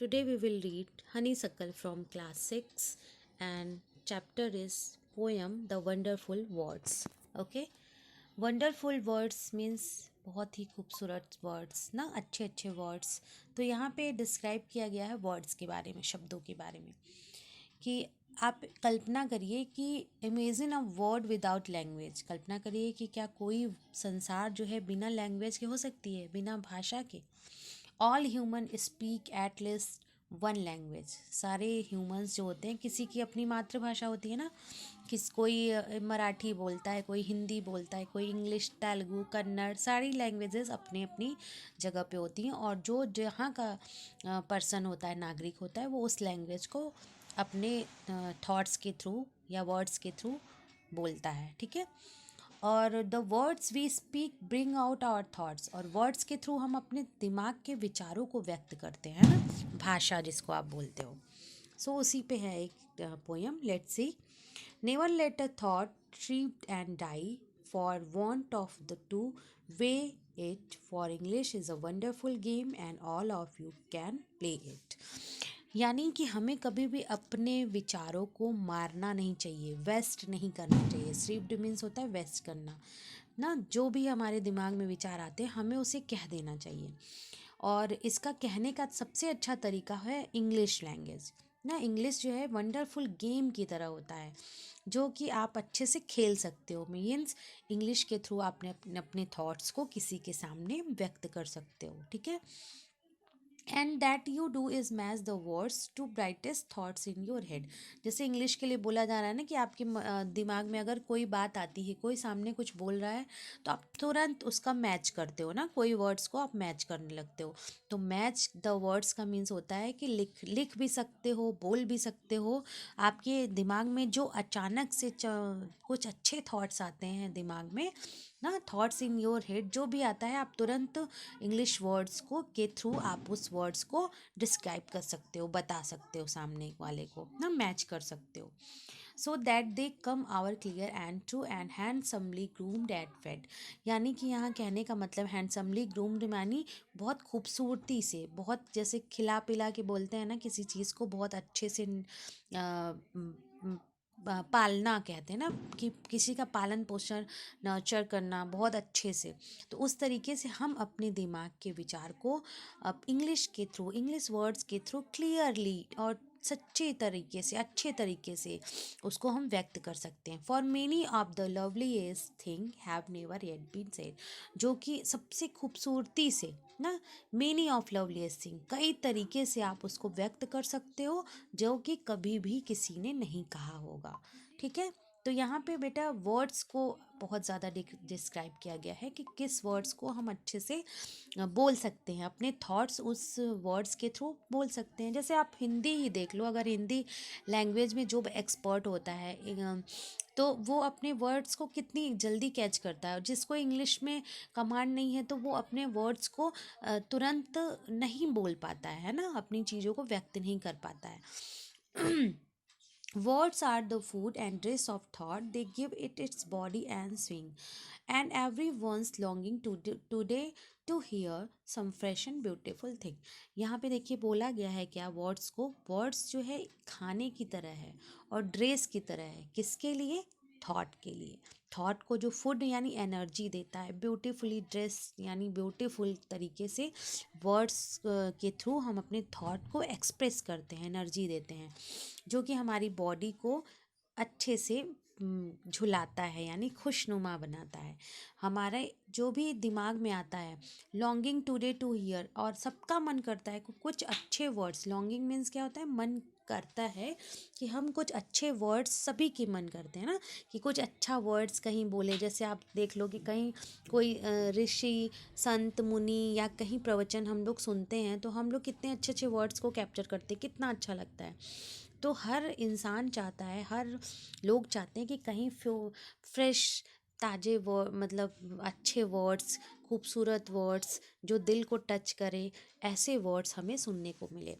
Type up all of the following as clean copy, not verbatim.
Today we will read Honeysuckle from class 6 and chapter is poem The Wonderful Words. Okay? Wonderful words means बहुत ही खूबसूरत words ना, अच्छे अच्छे words. तो यहाँ पे डिस्क्राइब किया गया है वर्ड्स के बारे में, शब्दों के बारे में, कि आप कल्पना करिए कि imagine a world without language. कल्पना करिए कि क्या कोई संसार जो है बिना लैंग्वेज के हो सकती है, बिना भाषा के। All human speak at least one language. सारे ह्यूमंस जो होते हैं, किसी की अपनी मातृभाषा होती है ना, कोई मराठी बोलता है, कोई हिंदी बोलता है, कोई इंग्लिश, तेलुगु, कन्नड़, सारी लैंग्वेजेस अपनी अपनी जगह पे होती हैं। और जो जहाँ का पर्सन होता है, नागरिक होता है, वो उस लैंग्वेज को अपने थॉट्स के थ्रू या वर्ड्स के थ्रू बोलता है। ठीक है। और the words we speak bring out our thoughts. और वर्ड्स के थ्रू हम अपने दिमाग के विचारों को व्यक्त करते हैं ना, भाषा जिसको आप बोलते हो। सो उसी पे है एक poem. Let's see. Never let a thought trip and die for want of the two weigh it, for English is a wonderful game and all of you can play it। यानी कि हमें कभी भी अपने विचारों को मारना नहीं चाहिए, वेस्ट नहीं करना चाहिए। स्ट्रीप्ड मीन्स होता है वेस्ट करना ना। जो भी हमारे दिमाग में विचार आते हैं हमें उसे कह देना चाहिए। और इसका कहने का सबसे अच्छा तरीका है इंग्लिश लैंग्वेज ना। इंग्लिश जो है वंडरफुल गेम की तरह होता है, जो कि आप अच्छे से खेल सकते हो। मीन्स इंग्लिश के थ्रू आपने अपने अपने थॉट्स को किसी के सामने व्यक्त कर सकते हो। ठीक है। And that you do is match the words to brightest thoughts in your head. जैसे इंग्लिश के लिए बोला जा रहा है ना कि आपके दिमाग में अगर कोई बात आती है, कोई सामने कुछ बोल रहा है, तो आप तुरंत उसका मैच करते हो ना, कोई वर्ड्स को आप मैच करने लगते हो। तो मैच द वर्ड्स का मीन्स होता है कि लिख लिख भी सकते हो, बोल भी सकते हो। आपके दिमाग में जो अचानक से कुछ अच्छे थॉट्स आते हैं दिमाग में ना, थॉट्स इन योर हेड जो भी आता है, आप तुरंत इंग्लिश वर्ड्स को के थ्रू आप उस वर्ड्स को डिस्क्राइब कर सकते हो, बता सकते हो सामने वाले को ना, मैच कर सकते हो। So that they come our clear and true and handsomely groomed at fed. यानी कि यहाँ कहने का मतलब हैंडसमली ग्रूम्ड यानी बहुत खूबसूरती से, बहुत जैसे खिला पिला के बोलते हैं ना किसी चीज़ को, बहुत अच्छे से पालना कहते हैं ना, कि किसी का पालन पोषण नर्चर करना बहुत अच्छे से। तो उस तरीके से हम अपने दिमाग के विचार को अब इंग्लिश के थ्रू, इंग्लिश वर्ड्स के थ्रू क्लियरली और सच्चे तरीके से, अच्छे तरीके से उसको हम व्यक्त कर सकते हैं। For many of the loveliest thing have never yet been said. जो कि सबसे खूबसूरती से ना, मेनी ऑफ लवलीस्ट थिंग, कई तरीके से आप उसको व्यक्त कर सकते हो जो कि कभी भी किसी ने नहीं कहा होगा। ठीक है। तो यहाँ पे बेटा वर्ड्स को बहुत ज़्यादा डिस्क्राइब किया गया है कि किस वर्ड्स को हम अच्छे से बोल सकते हैं, अपने थॉट्स उस वर्ड्स के थ्रू बोल सकते हैं। जैसे आप हिंदी ही देख लो, अगर हिंदी लैंग्वेज में जो एक्सपर्ट होता है तो वो अपने वर्ड्स को कितनी जल्दी कैच करता है। और जिसको इंग्लिश में कमांड नहीं है तो वो अपने वर्ड्स को तुरंत नहीं बोल पाता है ना, अपनी चीज़ों को व्यक्त नहीं कर पाता है। Words are the food and dress of thought, they give it its body and swing, and everyone's longing today to hear some fresh and beautiful thing। यहाँ पे देखिए बोला गया है क्या वर्ड्स को, वर्ड्स जो है खाने की तरह है और ड्रेस की तरह है। किसके लिए? थॉट के लिए। थॉट को जो फूड यानी एनर्जी देता है, ब्यूटीफुली ड्रेस यानी ब्यूटीफुल तरीके से वर्ड्स के थ्रू हम अपने थॉट को एक्सप्रेस करते हैं, एनर्जी देते हैं, जो कि हमारी बॉडी को अच्छे से झुलाता है, यानी खुशनुमा बनाता है। हमारे जो भी दिमाग में आता है, लॉन्गिंग टुडे टू हियर, और सबका मन करता है कुछ अच्छे वर्ड्स। लॉन्गिंग मीन्स क्या होता है? मन करता है कि हम कुछ अच्छे वर्ड्स, सभी के मन करते हैं ना कि कुछ अच्छा वर्ड्स कहीं बोले। जैसे आप देख लो कि कहीं कोई ऋषि, संत, मुनि या कहीं प्रवचन हम लोग सुनते हैं तो हम लोग कितने अच्छे अच्छे वर्ड्स को कैप्चर करते हैं, कितना अच्छा लगता है। तो हर इंसान चाहता है, हर लोग चाहते हैं कि कहीं फ्रेश, ताजे वर्ड, मतलब अच्छे वर्ड्स, खूबसूरत वर्ड्स जो दिल को टच करे, ऐसे वर्ड्स हमें सुनने को मिले।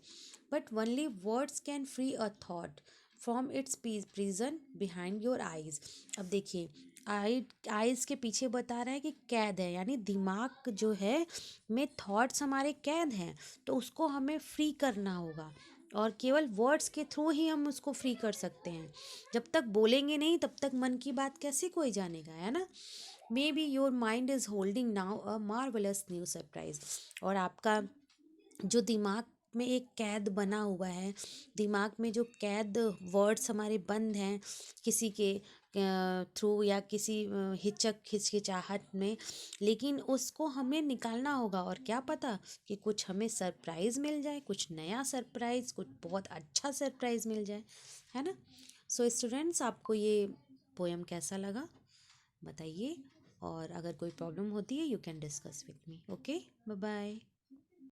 But only words can free a thought from its prison behind your eyes. अब देखिए आई आइज के पीछे बता रहा है कि कैद है, यानी दिमाग जो है में थॉट्स हमारे कैद हैं, तो उसको हमें फ्री करना होगा, और केवल वर्ड्स के थ्रू ही हम उसको फ्री कर सकते हैं। जब तक बोलेंगे नहीं तब तक मन की बात कैसे कोई जानेगा, है ना। May be your mind is holding now a marvellous new surprise. और आपका जो दिमाग में एक कैद बना हुआ है, दिमाग में जो कैद वर्ड्स हमारे बंद हैं किसी के थ्रू या किसी हिचकिचाहट में, लेकिन उसको हमें निकालना होगा। और क्या पता कि कुछ हमें सरप्राइज़ मिल जाए, कुछ नया सरप्राइज़, कुछ बहुत अच्छा सरप्राइज़ मिल जाए, है ना। सो स्टूडेंट्स, आपको ये पोएम कैसा लगा बताइए, और अगर कोई प्रॉब्लम होती है you can discuss with me. Okay, bye bye.